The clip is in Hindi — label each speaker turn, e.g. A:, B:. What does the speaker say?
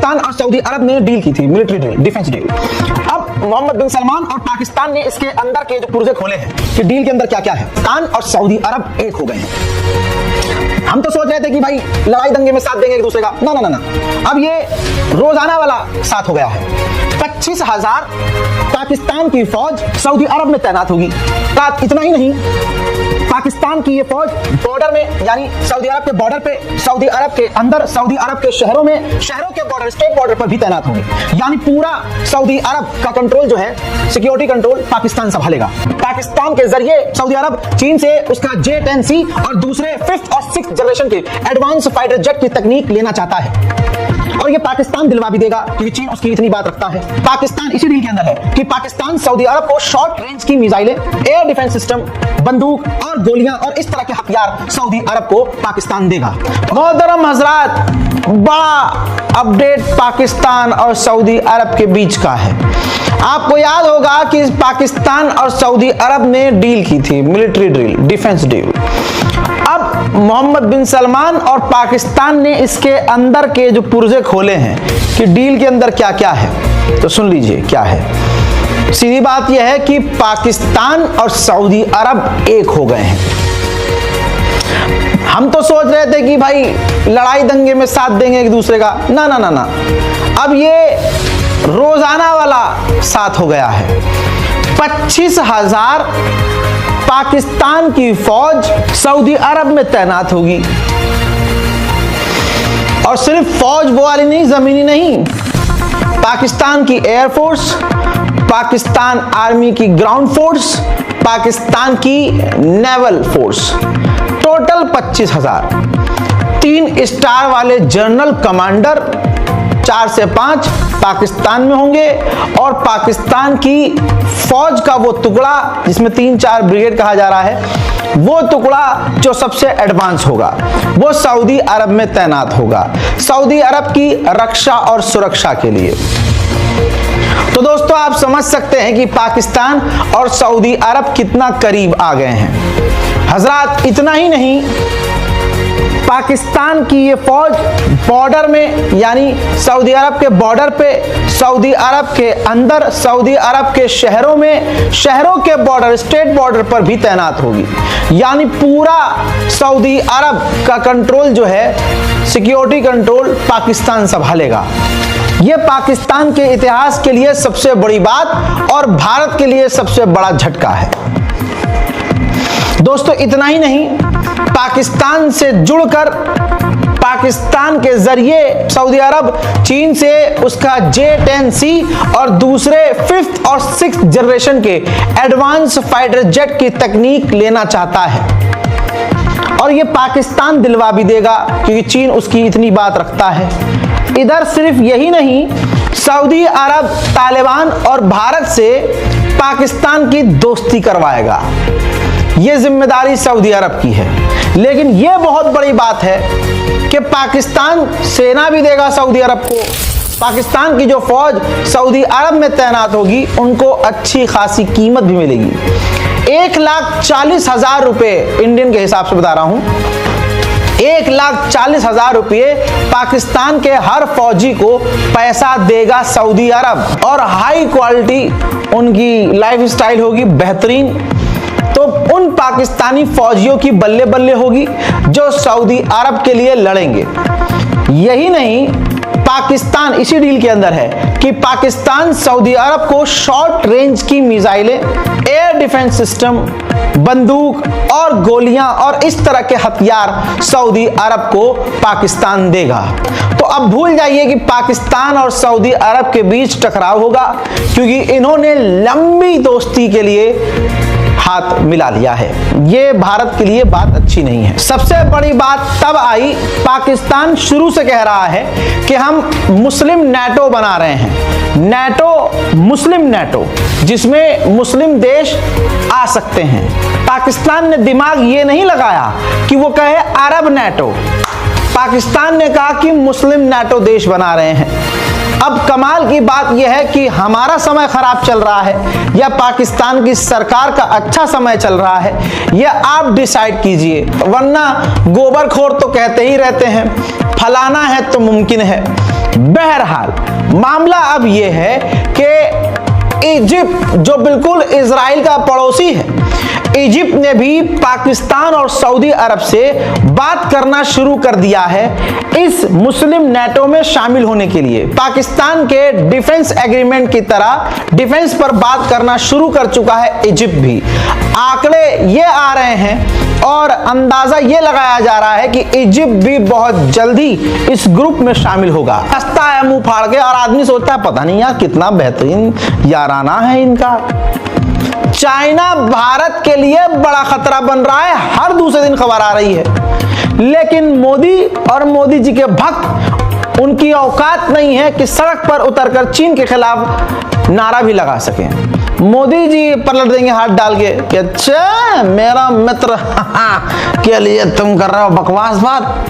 A: पाकिस्तान और सऊदी अरब ने डील की थी, मिलिट्री डील, डिफेंस डील। अब मोहम्मद बिन सलमान और पाकिस्तान ने इसके अंदर के जो पुर्जे खोले हैं कि डील के अंदर क्या क्या है। पाकिस्तान और सऊदी अरब एक हो गए हैं। हम तो सोच रहे थे कि भाई लड़ाई दंगे में साथ देंगे एक दूसरे का, ना ना ना ना, अब ये रोजाना वाला साथ हो गया है। 25,000 पाकिस्तान की फौज सऊदी अरब में तैनात होगी। इतना ही नहीं, पाकिस्तान की ये फौज बॉर्डर में, यानी सऊदी अरब के बॉर्डर पे, सऊदी अरब के अंदर, सऊदी अरब के शहरों में, शहरों के बॉर्डर, स्टेट बॉर्डर पर भी तैनात होंगे। यानी पूरा सऊदी अरब का कंट्रोल जो है, सिक्योरिटी कंट्रोल पाकिस्तान संभालेगा। पाकिस्तान के जरिए सऊदी अरब चीन से उसका J-10C और दूसरे 5th और 6th जनरेशन के एडवांस फाइटर जेट की तकनीक लेना चाहता है, और ये पाकिस्तान दिलवा भी देगा क्योंकि चीन उसकी इतनी बात रखता है। पाकिस्तान इसी डील के अंदर है कि पाकिस्तान सऊदी अरब को शॉर्ट रेंज की मिसाइलें, एयर डिफेंस सिस्टम, बंदूक और गोलियां और इस तरह के हथियार सऊदी अरब को पाकिस्तान देगा। मोहतरम हजरात, बड़ा अपडेट पाकिस्तान और सऊदी अरब के बीच का है। आपको याद होगा कि पाकिस्तान और सऊदी अरब ने डील की थी, मिलिट्री डील, डिफेंस डील। अब मोहम्मद बिन सलमान और पाकिस्तान ने इसके अंदर के जो पुर्जे खोले हैं कि डील के अंदर क्या क्या है, तो सुन लीजिए क्या है। सीधी बात यह है कि पाकिस्तान और सऊदी अरब एक हो गए हैं। हम तो सोच रहे थे कि भाई लड़ाई दंगे में साथ देंगे एक दूसरे का, ना ना ना ना, अब ये रोजाना वाला साथ हो गया है। 25,000 पाकिस्तान की फौज सऊदी अरब में तैनात होगी, और सिर्फ फौज वो वाली नहीं, जमीनी नहीं, पाकिस्तान की एयरफोर्स, पाकिस्तान आर्मी की ग्राउंड फोर्स, पाकिस्तान की नेवल फोर्स, टोटल 25,000। 3 स्टार वाले जनरल कमांडर 4 से 5 पाकिस्तान में होंगे, और पाकिस्तान की फौज का वो टुकड़ा जिसमें 3-4 ब्रिगेड कहा जा रहा है, वो टुकड़ा जो सबसे एडवांस होगा वो सऊदी अरब में तैनात होगा, सऊदी अरब की रक्षा और सुरक्षा के लिए। तो दोस्तों आप समझ सकते हैं कि पाकिस्तान और सऊदी अरब कितना करीब आ गए हैं। हजरात इतना ही नहीं, पाकिस्तान की ये फौज बॉर्डर में, यानी सऊदी अरब के बॉर्डर पे, सऊदी अरब के अंदर, सऊदी अरब के शहरों में, शहरों के बॉर्डर, स्टेट बॉर्डर पर भी तैनात होगी। यानी पूरा सऊदी अरब का कंट्रोल जो है, सिक्योरिटी कंट्रोल पाकिस्तान संभालेगा। ये पाकिस्तान के इतिहास के लिए सबसे बड़ी बात और भारत के लिए सबसे बड़ा झटका है। दोस्तों इतना ही नहीं, पाकिस्तान से जुड़कर, पाकिस्तान के जरिए सऊदी अरब चीन से उसका J-10C और दूसरे 5th और 6th जनरेशन के एडवांस फाइटर जेट की तकनीक लेना चाहता है, और ये पाकिस्तान दिलवा भी देगा क्योंकि चीन उसकी इतनी बात रखता है। इधर सिर्फ यही नहीं, सऊदी अरब तालिबान और भारत से पाकिस्तान की दोस्ती करवाएगा। ये जिम्मेदारी सऊदी अरब की है, लेकिन ये बहुत बड़ी बात है कि पाकिस्तान सेना भी देगा सऊदी अरब को। पाकिस्तान की जो फौज सऊदी अरब में तैनात होगी उनको अच्छी खासी कीमत भी मिलेगी। 1,40,000 रुपए इंडियन के हिसाब से बता रहा हूं, 1,40,000 रुपये पाकिस्तान के हर फौजी को पैसा देगा सऊदी अरब, और हाई क्वालिटी उनकी लाइफ स्टाइल होगी, बेहतरीन। तो उन पाकिस्तानी फौजियों की बल्ले बल्ले होगी जो सऊदी अरब के लिए लड़ेंगे। यही नहीं, पाकिस्तान इसी डील के अंदर है कि पाकिस्तान सऊदी अरब को शॉर्ट रेंज की मिसाइलें, एयर डिफेंस सिस्टम, बंदूक और गोलियां और इस तरह के हथियार सऊदी अरब को पाकिस्तान देगा। तो अब भूल जाइए कि पाकिस्तान और सऊदी अरब के बीच टकराव होगा, क्योंकि इन्होंने लंबी दोस्ती के लिए हाथ मिला लिया है। ये भारत के लिए बात अच्छी नहीं है। सबसे बड़ी बात तब आई, पाकिस्तान शुरू से कह रहा है कि हम मुस्लिम नेटो बना रहे हैं, नेटो, मुस्लिम नेटो, जिसमें मुस्लिम देश आ सकते हैं। पाकिस्तान ने दिमाग ये नहीं लगाया कि वो कहे अरब नेटो, पाकिस्तान ने कहा कि मुस्लिम नेटो देश बना रहे हैं। अब कमाल की बात यह है कि हमारा समय खराब चल रहा है या पाकिस्तान की सरकार का अच्छा समय चल रहा है, यह आप डिसाइड कीजिए। वरना गोबरखोर तो कहते ही रहते हैं फलाना है तो मुमकिन है, बहरहाल मामला अब यह है कि इजिप्ट जो बिल्कुल इजराइल का पड़ोसी है, इजिप्ट ने भी पाकिस्तान और सऊदी अरब से बात करना शुरू कर दिया है इस मुस्लिम नेटो में शामिल होने के लिए। पाकिस्तान के डिफेंस एग्रीमेंट की तरह डिफेंस पर बात करना शुरू कर चुका है इजिप्ट भी। आंकड़े ये आ रहे हैं और अंदाजा ये लगाया जा रहा है कि इजिप्ट भी बहुत जल्दी इस ग्रुप में शामिल होगा। हंसता है मुंह फाड़ के और आदमी सोचता है पता नहीं यार कितना बेहतरीन याराना है इनका। चाइना भारत के लिए बड़ा खतरा बन रहा है, हर दूसरे दिन खबर आ रही है, लेकिन मोदी और मोदी जी के भक्त, उनकी औकात नहीं है कि सड़क पर उतरकर चीन के खिलाफ नारा भी लगा सकें। मोदी जी पलट देंगे हाथ डाल के कि अच्छा मेरा मित्र के लिए तुम कर रहे हो बकवास बात।